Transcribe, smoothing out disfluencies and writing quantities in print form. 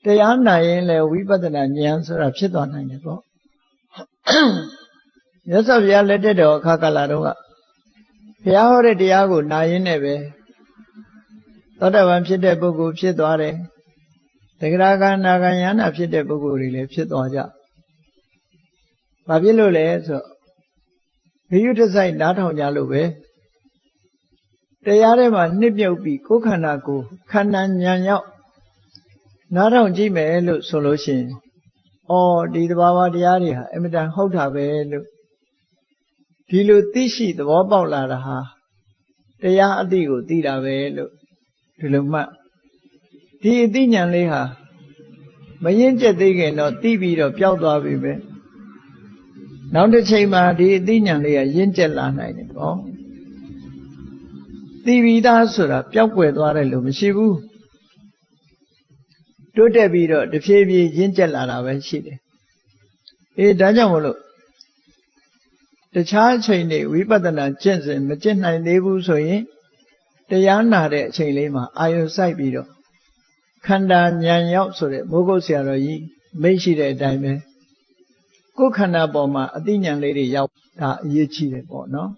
တရားနာရင်လည်းဝိပဿနာဉာဏ်ဆိုတာဖြစ်သွားနိုင်တယ်ပေါ့မြတ်စွာဘုရားလက်ထက်တော်အခါကာလတုန်းကဘုရားဟောတဲ့တရားကိုနာရင်လည်းပဲသောတာပန်ဖြစ်တဲ့ပုဂ္ဂိုလ်ဖြစ်သွားတယ်သဂရကနာဂယန္တာဖြစ်တဲ့ပုဂ္ဂိုလ်တွေလည်းဖြစ်သွားကြဘာဖြစ်လို့လဲဆိုဂယုတစိုက်နားထောင်ကြလို့ပဲတရားထဲမှာနှစ်မြုပ်ပြီးကိုယ်ခန္ဓာကိုခန္ဓာဉာဏ်ရောက်နားထောင်ကြည့်မယ်လို့ဆိုလို့ရှိရင်ဒီသဘာဝတရားတွေဟာအမြဲတမ်းဟုတ်တာပဲလို့ဒီလိုသိရှိသဘောပေါက်လာတာဟာတရားအသိကိုသိတာပဲလို့ဒီလိုမှဒီအသိဉာဏ်လေးဟာမရင့်ကျက်သေးခင်တော့သိပြီးတော့ပျောက်သွားပြီပဲနောက်တစ်ချိန်မှာဒီအသိဉာဏ်လေးကရင့်ကျက်လာနိုင်တယ်ပေါ့သိပြီးသားဆိုတာပျောက်ကွယ်သွားတယ်လို့မရှိဘူးတိုးတက်ပြီးတော့တဖြည်းဖြည်းရင့်ကျက်လာတာပဲရှိတယ်ဒါကြောင့်မလို့တခြားအချိန်တွေဝိပဿနာကျင့်စဉ်မကျင့်နိုင်သေးဘူးဆိုရင်တရားနာတဲ့အချိန်လေးမှာအာယုစိုက်ပြီးတော့ခန္ဓာဉာဏ်ရောက်ဆိုတဲ့မိုးကုတ်ဆရာတော်ကြီးမိတ်ရှိတဲ့အတိုင်းပဲကိုယ်ခန္ဓာပေါ်မှာအသိဉာဏ်လေးတွေရောက်ဒါအရေးကြီးတယ်ပေါ့နော်